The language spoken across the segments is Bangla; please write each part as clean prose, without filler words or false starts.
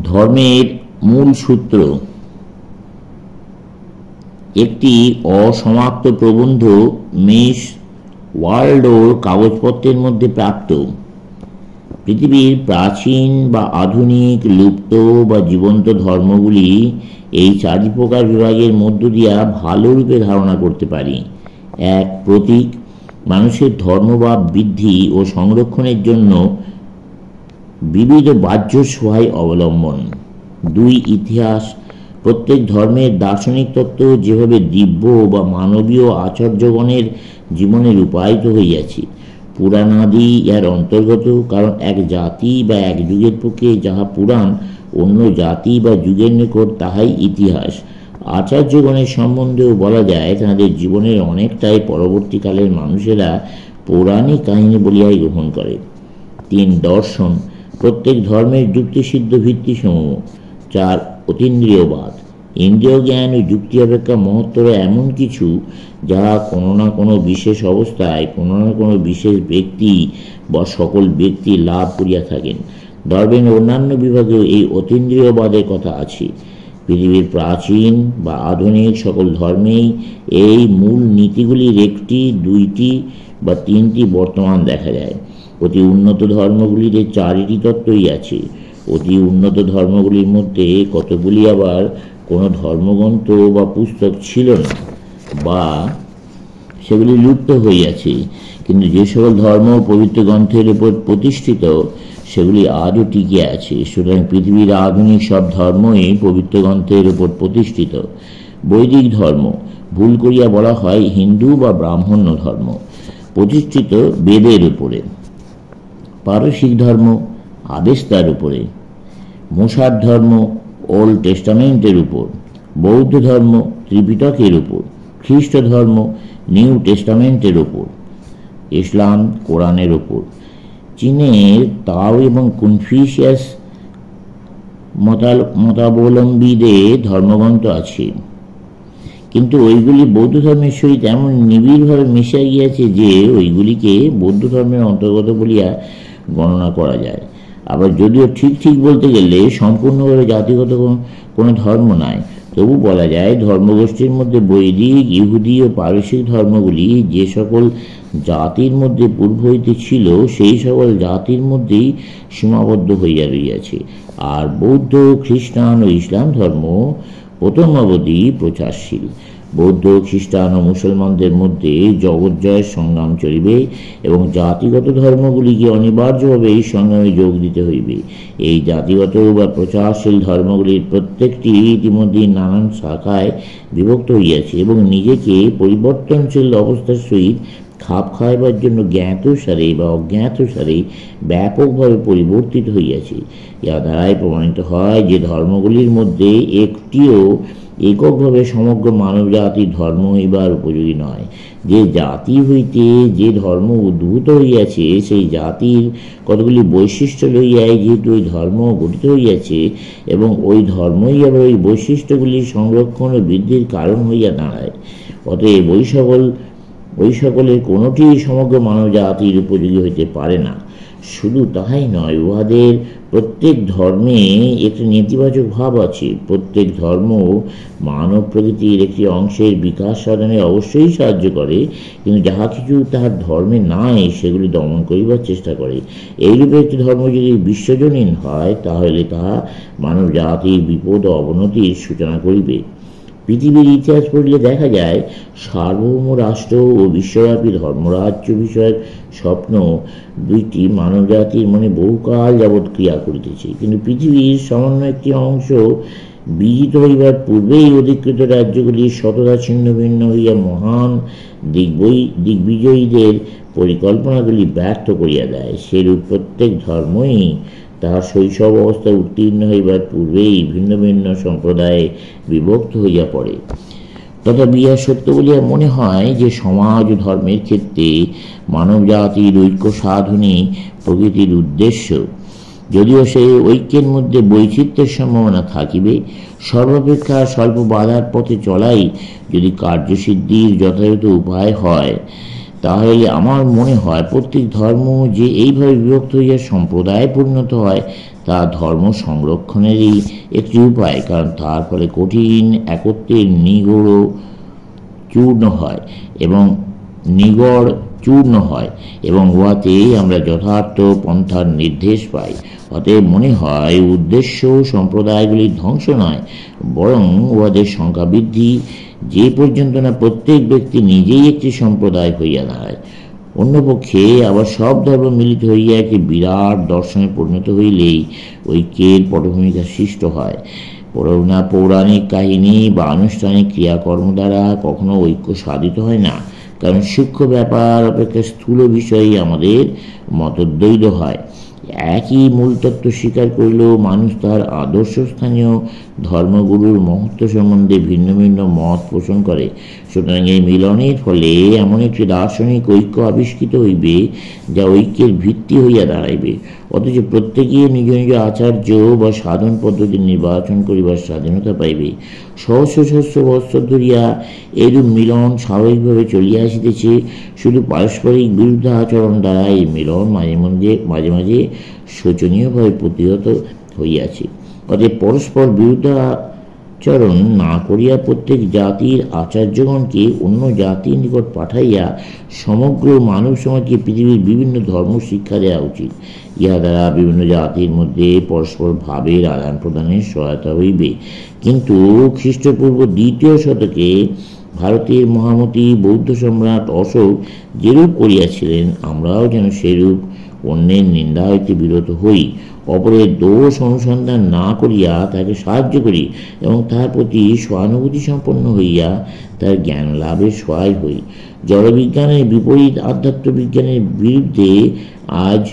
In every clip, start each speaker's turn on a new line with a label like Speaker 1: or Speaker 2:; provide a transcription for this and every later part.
Speaker 1: ধর্মের মূল সূত্র একটি অসমাপ্ত প্রবন্ধ মিস ওয়ার্ল্ডোর কাগজপত্রের মধ্যে প্রাপ্ত। পৃথিবীর প্রাচীন বা আধুনিক, লুপ্ত বা জীবন্ত ধর্মগুলি এই চারি প্রকার বিভাগের মধ্য দিয়া ভালোরূপে ধারণা করতে পারি। এক, প্রতীক, মানুষের ধর্মভাব বৃদ্ধি ও সংরক্ষণের জন্য বিবিধ বাহ্য সহায় অবলম্বন। দুই, ইতিহাস, প্রত্যেক ধর্মের দার্শনিক তত্ত্ব যেভাবে দিব্য বা মানবীয় আচার্যগণের জীবনে রূপায়িত হইয়াছে, পুরাণাদি এর অন্তর্গত, কারণ এক জাতি বা এক যুগের পক্ষে যাহা পুরাণ, অন্য জাতি বা যুগের নিকট তাহাই ইতিহাস। আচার্যগণের সম্বন্ধেও বলা যায়, তাঁদের জীবনের অনেকটাই পরবর্তীকালের মানুষেরা পৌরাণিক কাহিনী বলিয়াই গ্রহণ করে। তিন, দর্শন, প্রত্যেক ধর্মের যুক্তিসিদ্ধ ভিত্তিসমূহ। চার, অতীন্দ্রিয়বাদ, ইন্দ্রিয় জ্ঞান ও যুক্তি অপেক্ষা মহত্তর এমন কিছু যাহা কোনো না কোনো বিশেষ অবস্থায় কোনো না কোনো বিশেষ ব্যক্তি বা সকল ব্যক্তি লাভ করিয়া থাকেন। ধর্মের অন্যান্য বিভাগেও এই অতীন্দ্রিয়বাদের কথা আছে। পৃথিবীর প্রাচীন বা আধুনিক সকল ধর্মেই এই মূল নীতিগুলির একটি, দুইটি বা তিনটি বর্তমান দেখা যায়। অতি উন্নত ধর্মগুলিতে চারিটি তত্ত্বই আছে। অতি উন্নত ধর্মগুলির মধ্যে কতগুলি আবার কোনো ধর্মগ্রন্থ বা পুস্তক ছিল না বা সেগুলি লুপ্ত হইয়াছে, কিন্তু যে সকল ধর্ম পবিত্র গ্রন্থের উপর প্রতিষ্ঠিত সেগুলি আজও টিকে আছে। সুতরাং পৃথিবীর আধুনিক সব ধর্মই পবিত্র গ্রন্থের উপর প্রতিষ্ঠিত। বৈদিক ধর্ম, ভুল করিয়া বলা হয় হিন্দু বা ব্রাহ্মণ্য ধর্ম, প্রতিষ্ঠিত বেদের উপরে। পারসিক ধর্ম আবেস্তার উপরে। মুসার ধর্ম ওল্ড টেস্টামেন্টের উপর। বৌদ্ধ ধর্ম ত্রিপিটকের উপর। খ্রিস্ট ধর্ম নিউ টেস্টামেন্টের উপর। ইসলাম কোরআনের উপর। চীনের তাও এবং কনফিউশিয়াস মতাবলম্বীদের ধর্মগ্রন্থ আছে, কিন্তু ওইগুলি বৌদ্ধ ধর্মের সহিত এমন নিবিড়ভাবে মিশে গিয়েছে যে ওইগুলিকে বৌদ্ধ ধর্মের অন্তর্গত বলিয়া গণনা করা যায়। আবার যদিও ঠিক বলতে গেলে সম্পূর্ণভাবে জাতিগত কোনো ধর্ম নাই, তবু বলা যায় ধর্মগোষ্ঠীর মধ্যে বৈদিক, ইহুদি ও পারসিক ধর্মগুলি যে সকল জাতির মধ্যে পূর্ব হইতে ছিল সেই সকল জাতির মধ্যেই সীমাবদ্ধ হইয়া রইয়াছে। আর বৌদ্ধ, খ্রিস্টান ও ইসলাম ধর্ম প্রথম অবধি প্রচারশীল। বৌদ্ধ, খ্রিস্টান ও মুসলমানদের মধ্যে জগৎজয়ের সংগ্রাম চলিবে এবং জাতিগত ধর্মগুলিকে অনিবার্যভাবে এই সংগ্রামে যোগ দিতে হইবে। এই জাতিগত বা প্রচারশীল ধর্মগুলির প্রত্যেকটি ইতিমধ্যে নানান শাখায় বিভক্ত হইয়াছে এবং নিজেকে পরিবর্তনশীল অবস্থার সহিত খাপ খাওয়াইবার জন্য জ্ঞাতসারে বা অজ্ঞাতসারে ব্যাপকভাবে পরিবর্তিত হইয়াছে। ইহা দ্বারাই প্রমাণিত হয় যে ধর্মগুলির মধ্যে একটিও এককভাবে সমগ্র মানব জাতির ধর্ম হইবার উপযোগী নয়। যে জাতি হইতে যে ধর্ম উদ্ভূত হইয়াছে সেই জাতির কতগুলি বৈশিষ্ট্য লইয়াই যেহেতু ওই ধর্ম গঠিত হইয়াছে এবং ওই ধর্মই আবার ওই বৈশিষ্ট্যগুলির সংরক্ষণ ও বৃদ্ধির কারণ হইয়া দাঁড়ায়। অতএব ওই সকলের কোনোটি সমগ্র মানব জাতির উপযোগী হইতে পারে না। শুধু তাহাই নয়, উহাদের প্রত্যেক ধর্মে একটি নেতিবাচক ভাব আছে। প্রত্যেক ধর্ম মানব প্রকৃতির একটি অংশের বিকাশ সাধনে অবশ্যই সাহায্য করে, কিন্তু যাহা কিছু তাহার ধর্মে নাই সেগুলি দমন করিবার চেষ্টা করে। এইরূপে একটি ধর্ম যদি বিশ্বজনীন হয় তাহলে তাহা মানব জাতির বিপদ ও অবনতির সূচনা করিবে। পৃথিবীর ইতিহাস পড়লে দেখা যায় সার্বভৌম রাষ্ট্র ও বিশ্বব্যাপী ধর্মরাজ্য বিষয়ের স্বপ্ন দুইটি মানব জাতির মনে বহুকাল যাবৎ ক্রিয়া করিতেছে, কিন্তু পৃথিবীর সামান্য একটি অংশ বিজিত হইবার পূর্বেই অধিকৃত রাজ্যগুলি শতদা ছিন্ন ভিন্ন হইয়া মহান দিগ্বিজয়ীদের পরিকল্পনাগুলি ব্যর্থ করিয়া দেয়। সেরূপ প্রত্যেক ধর্মই তাহার শৈশব অবস্থায় উত্তীর্ণ হইবার পূর্বেই ভিন্ন ভিন্ন সম্প্রদায়ে বিভক্ত হইয়া পড়ে। তথাপি ইহা সত্য বলিয়া মনে হয় যে সমাজ ও ধর্মের ক্ষেত্রে মানব জাতির ঐক্য সাধনই প্রকৃতির উদ্দেশ্য। যদিও সেই ঐক্যের মধ্যে বৈচিত্র্যের সম্ভাবনা থাকিবে, সর্বাপেক্ষা স্বল্প বাধার পথে চলাই যদি কার্যসিদ্ধির যথাযথ উপায় হয়, তাহলে আমার মনে হয় প্রত্যেক ধর্ম যে এইভাবে বিভক্ত হইয়া সম্প্রদায়ে পরিণত হয় তা ধর্ম সংরক্ষণেরই একটি উপায়, কারণ তার ফলে কঠিন একত্বের চূর্ণ হয় এবং উহাতেই আমরা যথার্থ পন্থার নির্দেশ পাই। অতএব মনে হয় উদ্দেশ্য সম্প্রদায়গুলির ধ্বংস নয়, বরং উহাদের সংখ্যা বৃদ্ধি, যে পর্যন্ত না প্রত্যেক ব্যক্তি নিজেই একটি সম্প্রদায় হইয়া দাঁড়ায়। অন্যপক্ষে আবার সব ধর্ম মিলিত হইয়া একটি বিরাট দর্শনে পরিণত হইলেই ঐক্যের পটভূমিকা সৃষ্ট হয়। পৌরাণিক কাহিনী বা আনুষ্ঠানিক ক্রিয়াকর্ম দ্বারা কখনো ঐক্য সাধিত হয় না, কারণ সূক্ষ্ম ব্যাপার অপেক্ষা স্থূল বিষয়ে আমাদের মতদ্বৈধ হয়। একই মূল তত্ত্ব স্বীকার করিলেও মানুষ তার আদর্শস্থানীয় ধর্মগুরুর মহত্ব সম্বন্ধে ভিন্ন ভিন্ন মত পোষণ করে। সুতরাং এই মিলনের ফলে এমন একটি দার্শনিক ঐক্য আবিষ্কৃত হইবে, যা ঐক্যের ভিত্তি হইয়া দাঁড়াইবে। অথচ প্রত্যেকে নিজ নিজ আচার্য বা সাধন পদ্ধতি নির্বাচন করিবার স্বাধীনতা পাইবে। সহস্র সহস্র বৎসর ধরিয়া এরূপ মিলন স্বাভাবিকভাবে চলিয়া আসিতেছে। শুধু পারস্পরিক বিরুদ্ধ আচরণ দ্বারা এই মিলন মাঝে মাঝে শোচনীয়ভাবে প্রতিহত হইয়াছে। অতএব পরস্পর বিরুদ্ধাচরণ না করিয়া প্রত্যেক জাতির আচার্যগণকে অন্য জাতির নিকট পাঠাইয়া সমগ্র মানব সমাজকে পৃথিবীর বিভিন্ন ধর্ম শিক্ষা দেওয়া উচিত। ইহা দ্বারা বিভিন্ন জাতির মধ্যে পরস্পর ভাবের আদান প্রদানের সহায়তা হইবে। কিন্তু খ্রিস্টপূর্ব 2য় শতকে ভারতের মহামতি বৌদ্ধ সম্রাট অশোক যেরূপ করিয়াছিলেন, আমরাও যেন সেরূপ অন্যের নিন্দা হইতে বিরত হই, অপরের দোষ অনুসন্ধান না করিয়া তাকে সাহায্য করি এবং তাহার প্রতি সহানুভূতি সম্পন্ন হইয়া তার জ্ঞান লাভে সহায় হই। জড়বিজ্ঞানের বিপরীত আধ্যাত্মবিজ্ঞানের বিরুদ্ধে আজ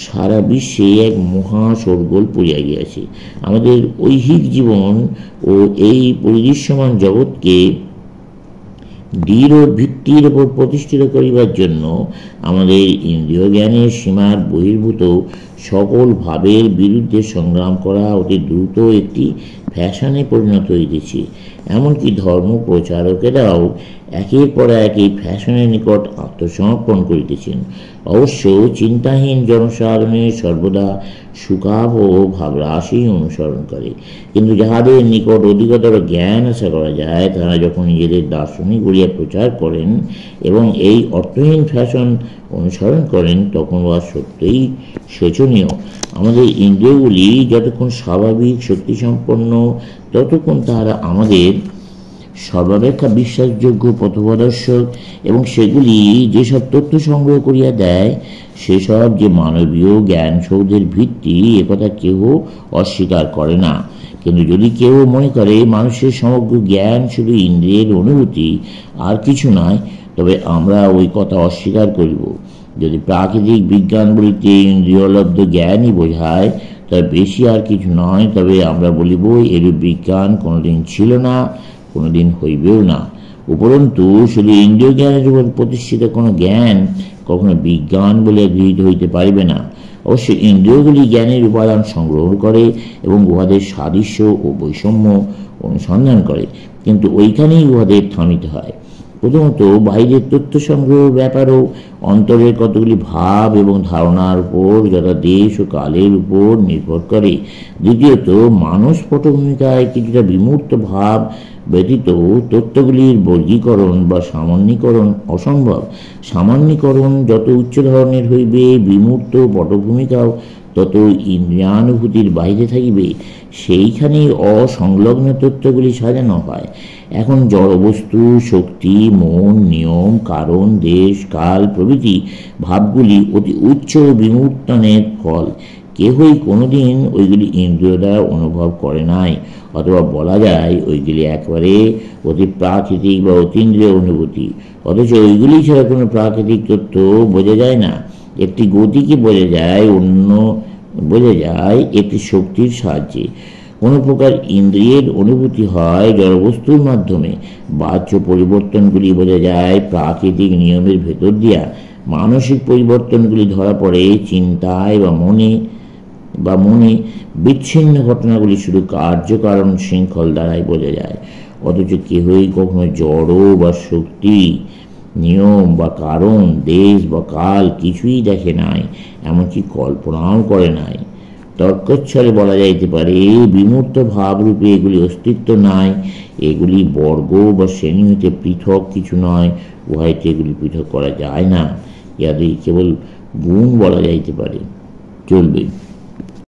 Speaker 1: সারা বিশ্বে এক মহা শোরগোল পড়িয়া গিয়াছে। আমাদের ঐহিক জীবন ও এই পরিদৃশ্যমান জগৎকে দৃঢ় ভিত্তির উপর প্রতিষ্ঠিত করিবার জন্য আমাদের ইন্দ্রিয় জ্ঞানের সীমার বহির্ভূত সকল ভাবের বিরুদ্ধে সংগ্রাম করা অতি দ্রুত একটি ফ্যাশনে পরিণত হইতেছে। এমনকি ধর্ম প্রচারকেরাও একের পর এক এই ফ্যাশনের নিকট আত্মসমর্পণ করিতেছেন। অবশ্য চিন্তাহীন জনসাধারণের সর্বদা সুকাভ ও ভাবরাশি অনুসরণ করে, কিন্তু যাহাদের নিকট অধিকতর জ্ঞান আশা করা যায়, তারা যখন নিজেদের দার্শনিক বলিয়া প্রচার করেন এবং এই অর্থহীন ফ্যাশন অনুসরণ করেন, তখন উহা সত্যই শোচনীয়। আমাদের ইন্দ্রিয়গুলি যতক্ষণ স্বাভাবিক শক্তিসম্পন্ন, ততক্ষণ তাহারা আমাদের সর্বাপেক্ষা বিশ্বাসযোগ্য পথপ্রদর্শক, এবং সেগুলি যেসব তথ্য সংগ্রহ করিয়া দেয়, সেসব যে মানবীয় জ্ঞান সৌধের ভিত্তি, একথা কেহ অস্বীকার করে না। কিন্তু যদি কেউ মনে করে মানুষের সমগ্র জ্ঞান শুধু ইন্দ্রিয়ের অনুভূতি, আর কিছু নয়, তবে আমরা ওই কথা অস্বীকার করিব। যদি প্রাকৃতিক বিজ্ঞান বলিতে ইন্দ্রিয়লব্ধ জ্ঞানই বোঝায়, তবে বেশি আর কিছু নয়, তবে আমরা বলিব এরূপ বিজ্ঞান কোনোদিন ছিল না, কোনোদিন হইবেও না। উপরন্তু শুধু ইন্দ্রিয় জ্ঞানের উপর প্রতিষ্ঠিত কোনো জ্ঞান কখনো বিজ্ঞান বলে গৃহীত হইতে পারিবে না। অবশ্য ইন্দ্রিয়গুলি জ্ঞানের উপাদান সংগ্রহ করে এবং উহাদের সাদৃশ্য ও বৈষম্য অনুসন্ধান করে, কিন্তু ওইখানেই উহাদের থামিতে হয়। প্রথমত বাইরের তথ্য সংগ্রহ ব্যাপারও অন্তরের কতগুলি ভাব এবং ধারণার উপর, যথা দেশ ও কালের উপর নির্ভর করে। দ্বিতীয়ত মানস পটভূমিকায় কিছুটা বিমূর্ত ভাব ব্যতীত তথ্যগুলির বর্গীকরণ বা সামান্যীকরণ অসম্ভব। সামান্যীকরণ যত উচ্চ ধরনের হইবে, বিমূর্ত পটভূমিকাও তত ইন্দ্রিয়ানুভূতির বাইরে থাকিবে। সেইখানেই অসংলগ্ন তথ্যগুলি সাজানো হয়। এখন জড়বস্তু, শক্তি, মন, নিয়ম, কারণ, দেশ, কাল প্রভৃতি ভাবগুলি অতি উচ্চ বিমূর্তনের ফল। কেহই কোনোদিন ওইগুলি ইন্দ্রিয় দ্বারা অনুভব করে নাই, অথবা বলা যায় ওইগুলি একেবারে অতি প্রাকৃতিক বা অতীন্দ্রিয় অনুভূতি। অথচ ওইগুলি ছাড়া কোনো প্রাকৃতিক তথ্য বোঝা যায় না। একটি গতিকে বোঝা যায় একটি শক্তির সাহায্যে। কোনো প্রকার ইন্দ্রিয়ের অনুভূতি হয় জড়বস্তুর মাধ্যমে। বাহ্য পরিবর্তনগুলি বোঝা যায় প্রাকৃতিক নিয়মের ভেতর দিয়া। মানসিক পরিবর্তনগুলি ধরা পড়ে চিন্তায় বা মনে বিচ্ছিন্ন ঘটনাগুলি শুধু কার্যকারণ শৃঙ্খল দ্বারাই বোঝা যায়। অথচ কেহই কখনো জড় বা শক্তি, নিয়ম বা কারণ, দেশ বা কাল কিছুই দেখে নাই, এমনকি কল্পনাও করে নাই। তর্কচ্ছলে বলা যাইতে পারে, বিমূর্ত ভাবরূপে এগুলি অস্তিত্ব নাই, এগুলি বর্গ বা শ্রেণী হইতে পৃথক কিছু নয়, উহাইতে এগুলি পৃথক করা যায় না, ইহাদের কেবল গুণ বলা যাইতে পারে, চলবে।